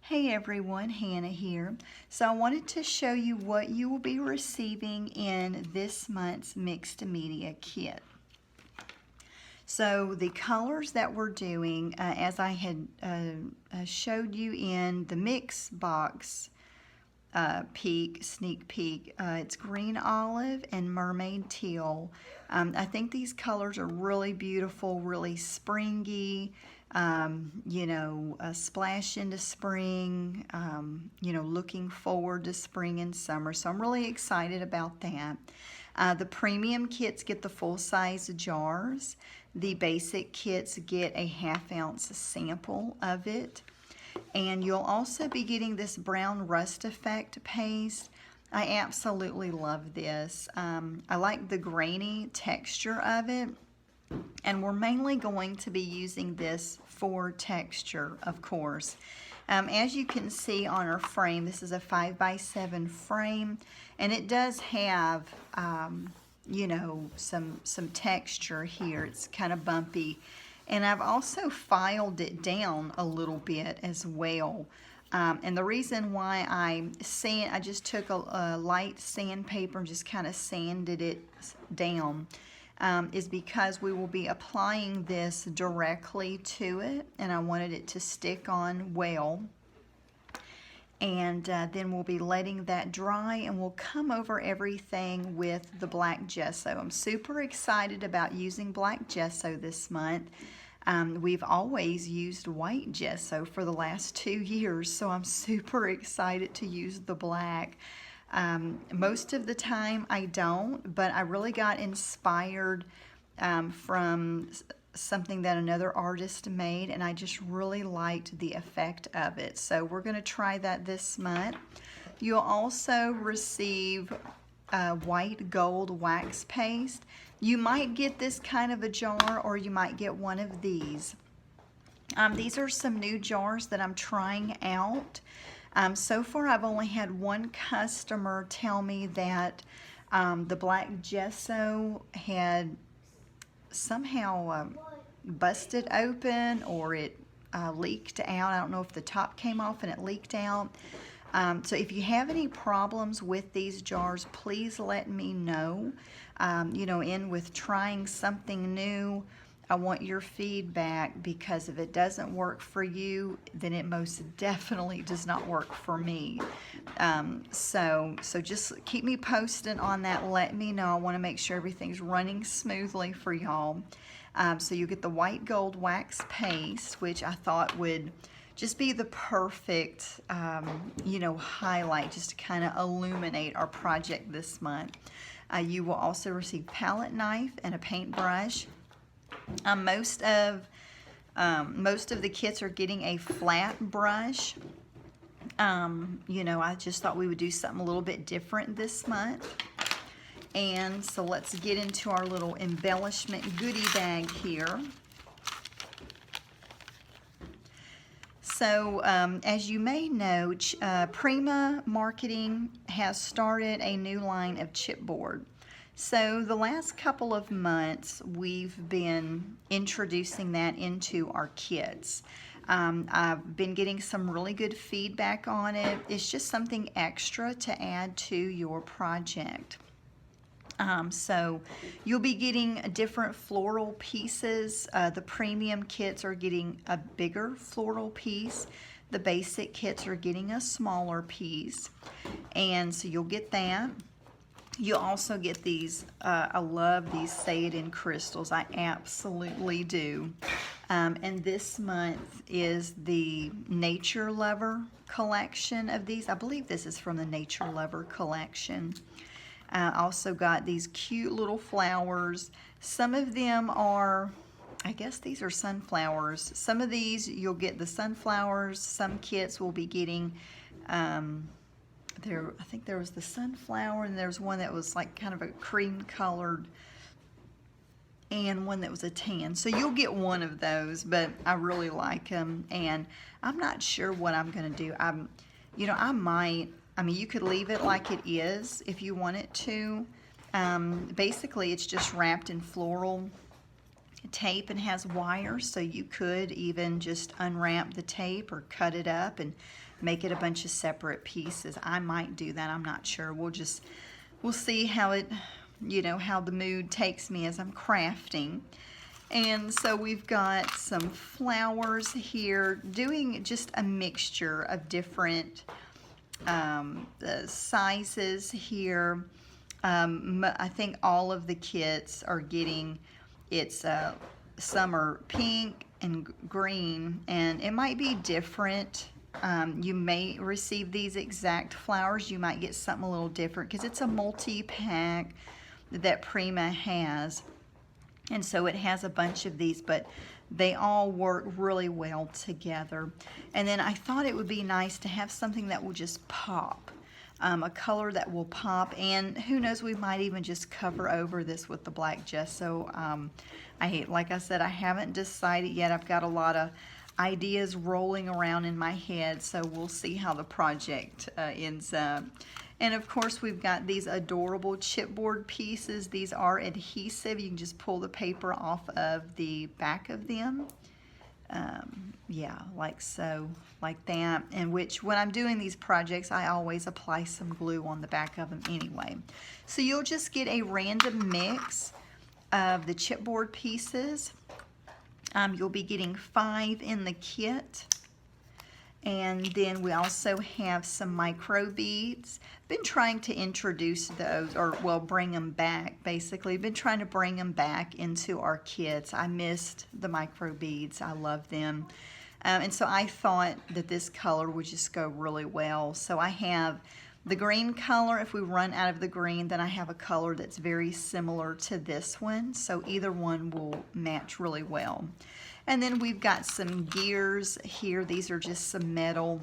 Hey everyone, Hannah here. So I wanted to show you what you will be receiving in this month's mixed media kit. So the colors that we're doing, as I had showed you in the mix box sneak peek, it's green olive and mermaid teal. I think these colors are really beautiful, really springy. A splash into spring, looking forward to spring and summer. So I'm really excited about that. The premium kits get the full-size jars. The basic kits get a half-ounce sample of it. And you'll also be getting this brown rust effect paste. I absolutely love this. I like the grainy texture of it. And we're mainly going to be using this for texture, of course. As you can see on our frame, this is a 5x7 frame, and it does have, some texture here. It's kind of bumpy. And I've also filed it down a little bit as well. And the reason why I just took a light sandpaper and just kind of sanded it down is because we will be applying this directly to it, and I wanted it to stick on well. And then we'll be letting that dry, and we'll come over everything with the black gesso. I'm super excited about using black gesso this month. We've always used white gesso for the last 2 years, so I'm super excited to use the black. Most of the time I don't, but I really got inspired from something that another artist made, and I just really liked the effect of it. So we're going to try that this month. You'll also receive white gold wax paste. You might get this kind of a jar, or you might get one of these. These are some new jars that I'm trying out. So far I've only had one customer tell me that the black gesso had somehow busted open, or it leaked out. I don't know if the top came off and it leaked out. So if you have any problems with these jars, please let me know. With trying something new, I want your feedback, because if it doesn't work for you, then it most definitely does not work for me. So just keep me posted on that. Let me know. I want to make sure everything's running smoothly for y'all. So you get the white gold wax paste, which I thought would just be the perfect, highlight, just to kind of illuminate our project this month. You will also receive palette knife and a paintbrush. Most of the kits are getting a flat brush. I just thought we would do something a little bit different this month. And so let's get into our little embellishment goodie bag here. So as you may know, Prima Marketing has started a new line of chipboard. So the last couple of months, we've been introducing that into our kits. I've been getting some really good feedback on it. It's just something extra to add to your project. So you'll be getting different floral pieces. The premium kits are getting a bigger floral piece. The basic kits are getting a smaller piece. And so you'll get that. You'll also get these, I love these Say It in crystals. I absolutely do. And this month is the Nature Lover collection of these. I believe this is from the Nature Lover collection. Also got these cute little flowers. Some of them are, I guess these are sunflowers. Some of these you'll get the sunflowers. Some kits will be getting, I think there was the sunflower, and there's one that was like kind of a cream colored, and one that was a tan. So you'll get one of those, but I really like them, and I'm not sure what I'm going to do. You could leave it like it is if you want it to. Basically, it's just wrapped in floral tape and has wires, so you could even just unwrap the tape or cut it up and make it a bunch of separate pieces. I might do that, I'm not sure. We'll see how it, how the mood takes me as I'm crafting. And so we've got some flowers here, doing just a mixture of different sizes here. I think all of the kits are getting, some are pink and green, and it might be different. You may receive these exact flowers. You might get something a little different because it's a multi-pack that Prima has. And so it has a bunch of these, but they all work really well together. And then I thought it would be nice to have something that will just pop, a color that will pop. And who knows, we might even just cover over this with the black gesso. Like I said, I haven't decided yet. I've got a lot of ideas rolling around in my head, so we'll see how the project ends up. And of course, we've got these adorable chipboard pieces. These are adhesive. You can just pull the paper off of the back of them. Yeah, like so, like that. And which, when I'm doing these projects, I always apply some glue on the back of them anyway. So you'll just get a random mix of the chipboard pieces. You'll be getting 5 in the kit. And then we also have some micro beads. Been trying to introduce those, or well, bring them back, basically. Been trying to bring them back into our kits. I missed the micro beads. I love them. And so I thought that this color would just go really well. So I have the green color. If we run out of the green, then I have a color that's very similar to this one. So either one will match really well. And then we've got some gears here. These are just some metal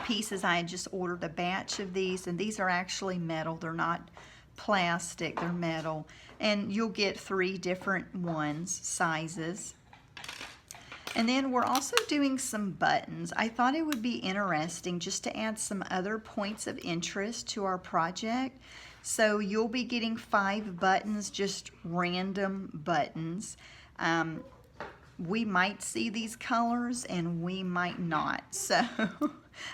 pieces. I had just ordered a batch of these, and these are actually metal. They're not plastic, they're metal. And you'll get 3 different ones, sizes. And then we're also doing some buttons. I thought it would be interesting just to add some other points of interest to our project. So you'll be getting 5 buttons, just random buttons. We might see these colors and we might not. So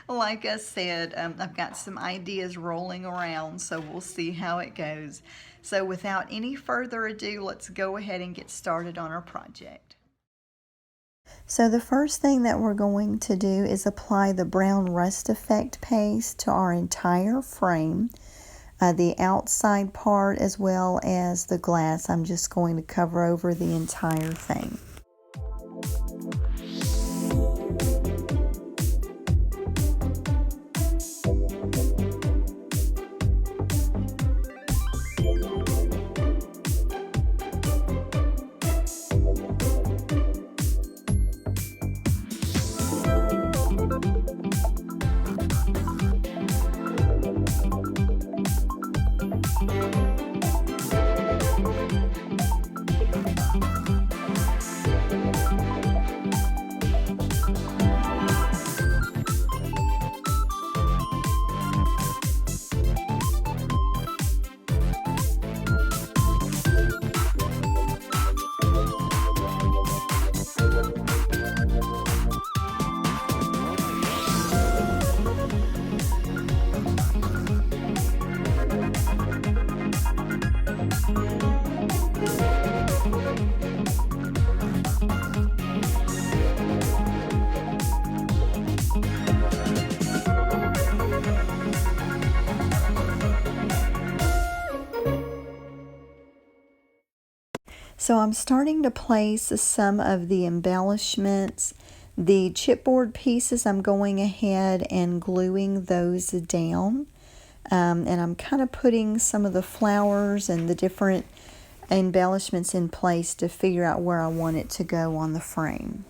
like I said, I've got some ideas rolling around, so we'll see how it goes. So without any further ado, let's go ahead and get started on our project. So the first thing that we're going to do is apply the brown rust effect paste to our entire frame. The outside part as well as the glass. I'm just going to cover over the entire thing. So I'm starting to place some of the embellishments. The chipboard pieces, I'm going ahead and gluing those down. And I'm kind of putting some of the flowers and the different embellishments in place to figure out where I want it to go on the frame.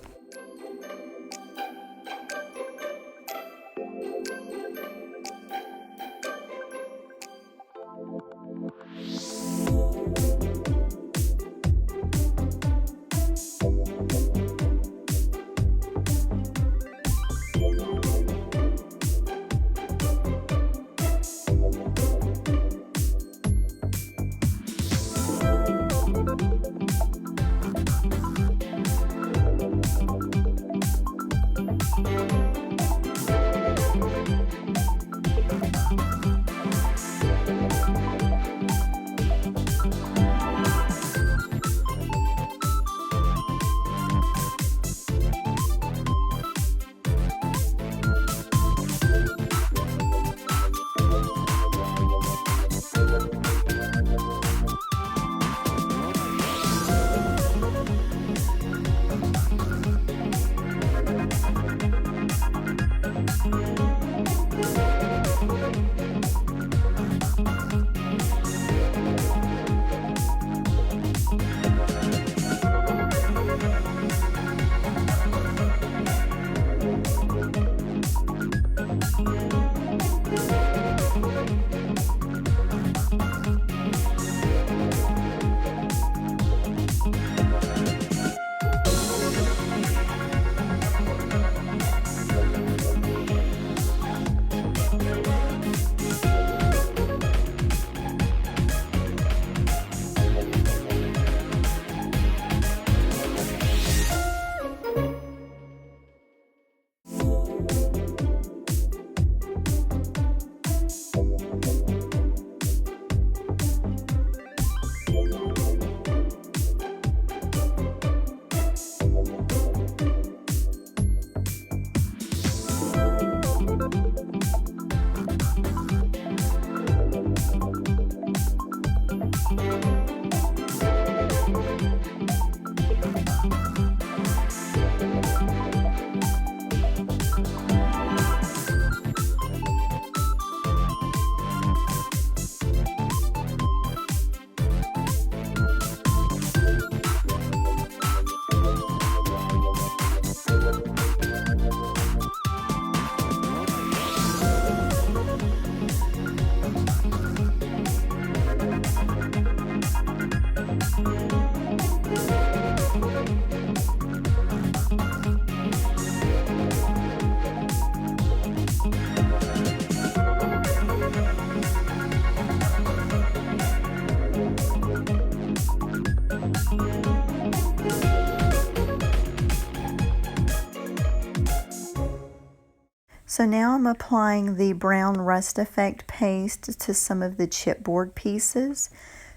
So now I'm applying the brown rust effect paste to some of the chipboard pieces.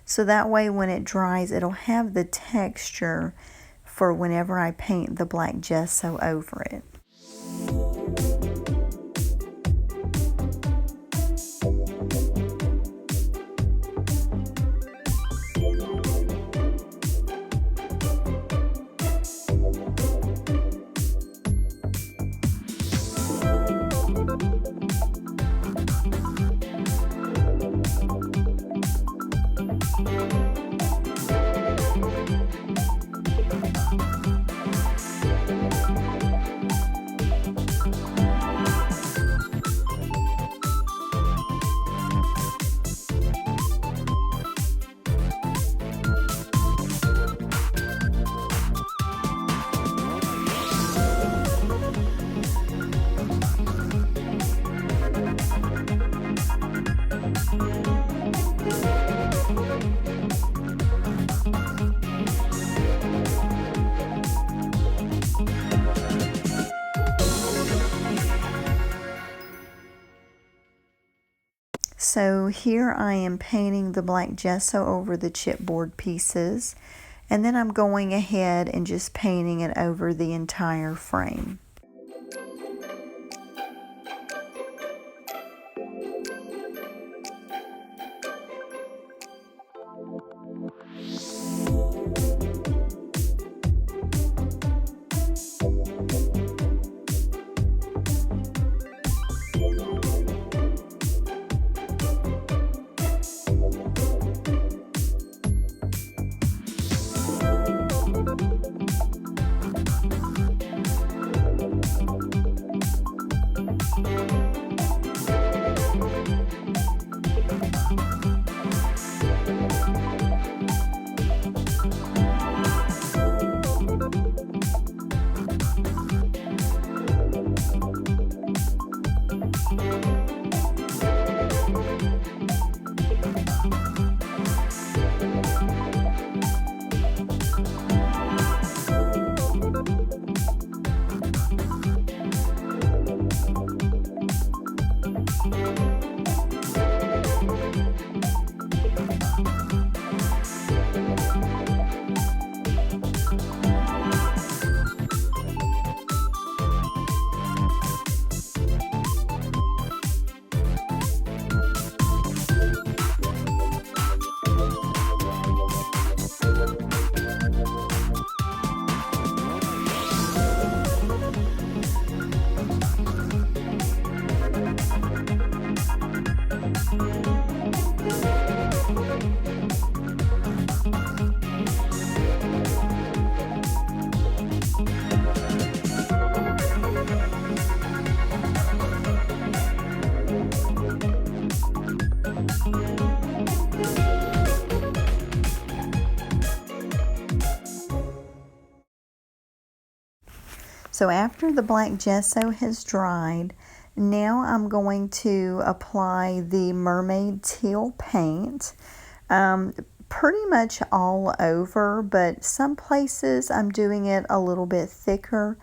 So that way when it dries, it'll have the texture for whenever I paint the black gesso over it. So here I am painting the black gesso over the chipboard pieces, and then I'm going ahead and just painting it over the entire frame. So after the black gesso has dried, now I'm going to apply the mermaid teal paint pretty much all over, but some places I'm doing it a little bit thicker,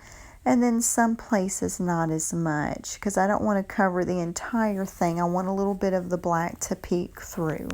and then some places not as much, because I don't want to cover the entire thing. I want a little bit of the black to peek through.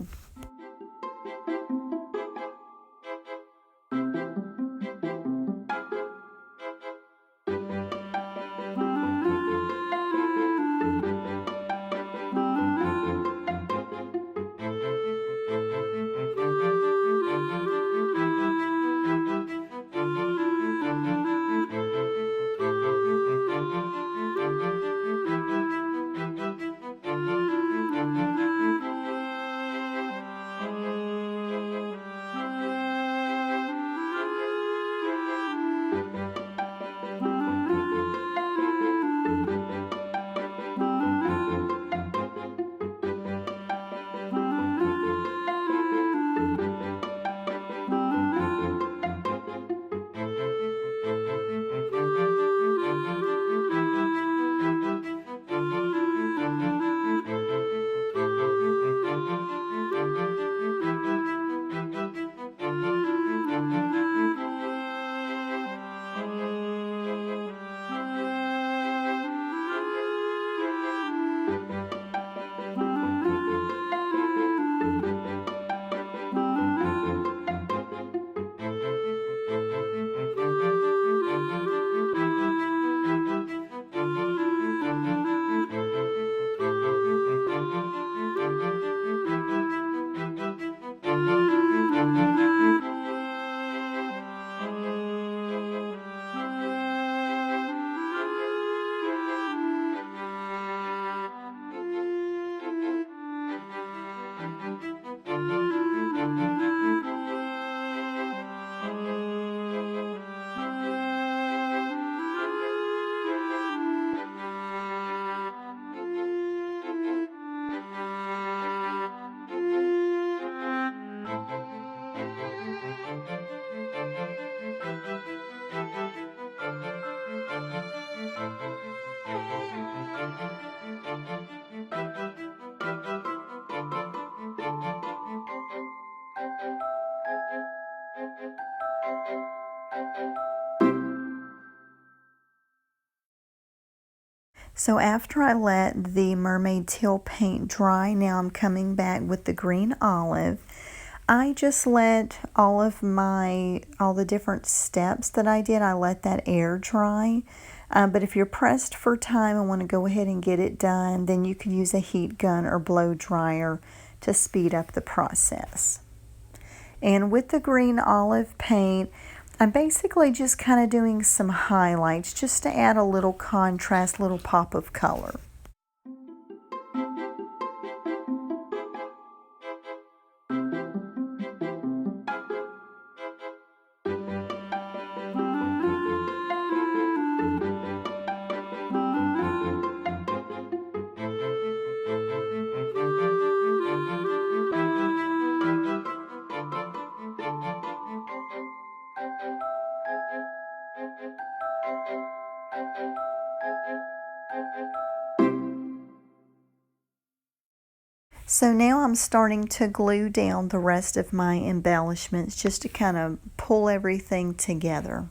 So after I let the mermaid teal paint dry, now I'm coming back with the green olive. I just let all the different steps that I did, I let that air dry. But if you're pressed for time and want to go ahead and get it done, then you could use a heat gun or blow dryer to speed up the process. And with the green olive paint, I'm basically just kind of doing some highlights just to add a little contrast, little pop of color. So now I'm starting to glue down the rest of my embellishments just to kind of pull everything together.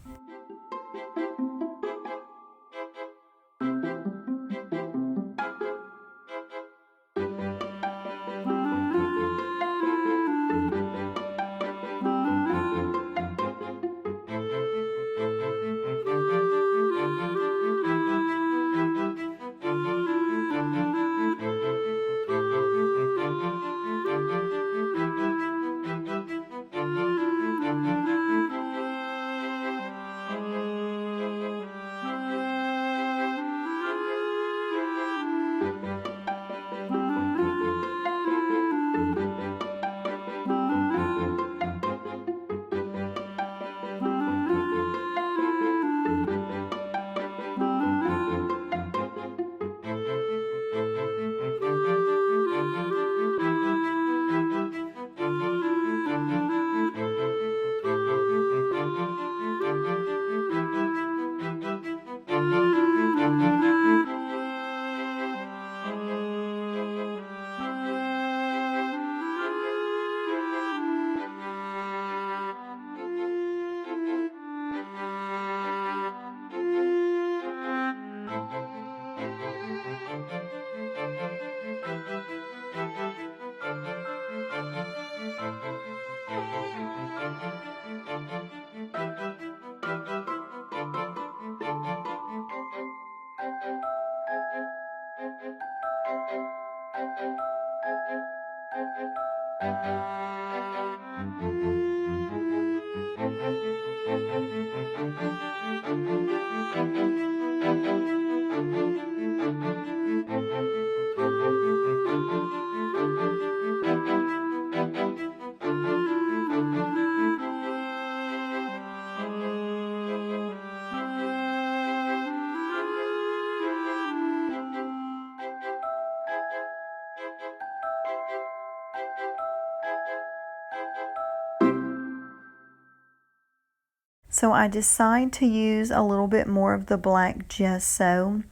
So I decide to use a little bit more of the black gesso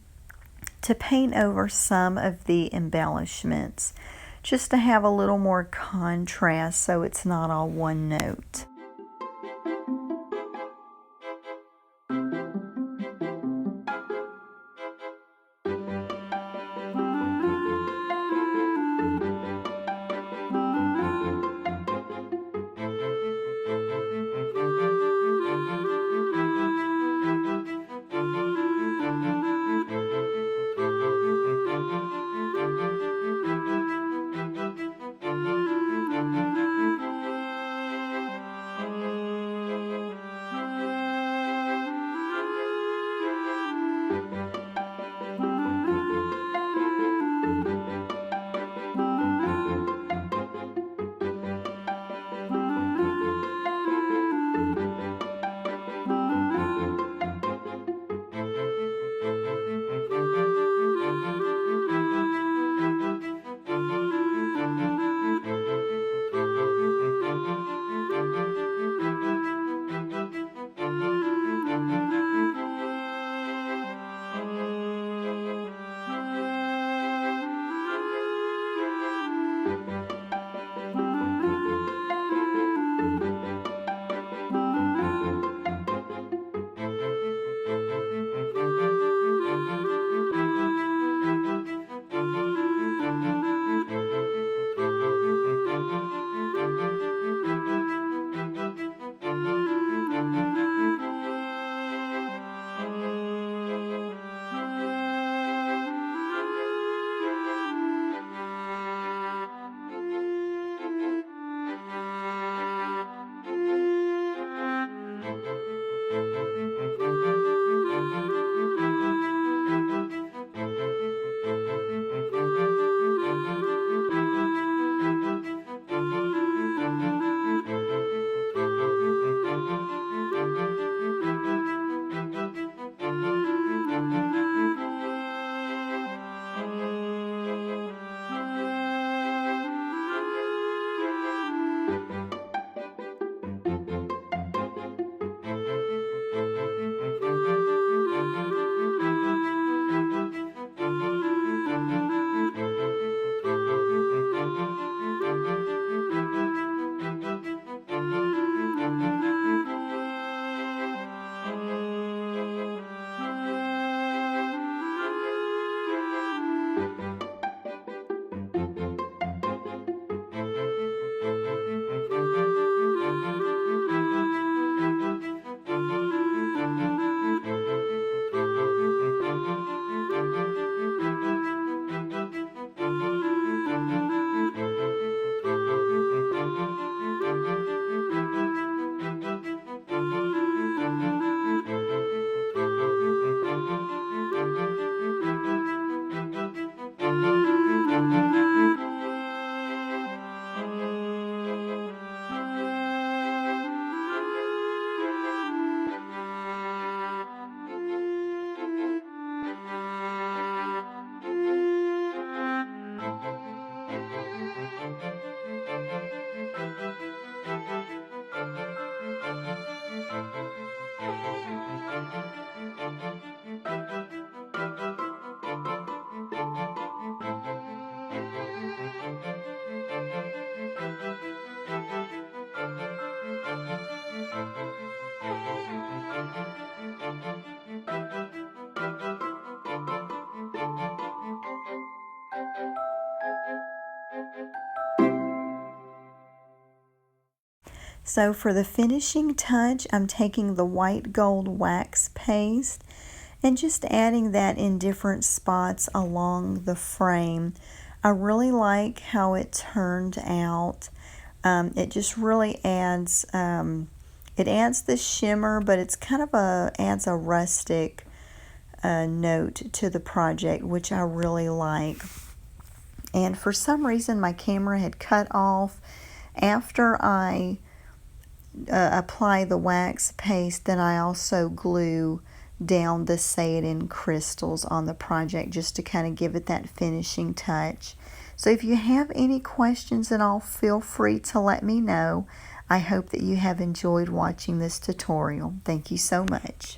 to paint over some of the embellishments, just to have a little more contrast so it's not all one note. So for the finishing touch, I'm taking the white gold wax paste and just adding that in different spots along the frame. I really like how it turned out. It just really adds, it adds the shimmer, but it's kind of adds a rustic note to the project, which I really like. And for some reason my camera had cut off after I apply the wax paste. Then I also glue down the Say It in crystals on the project just to kind of give it that finishing touch. So if you have any questions at all, feel free to let me know. I hope that you have enjoyed watching this tutorial. Thank you so much.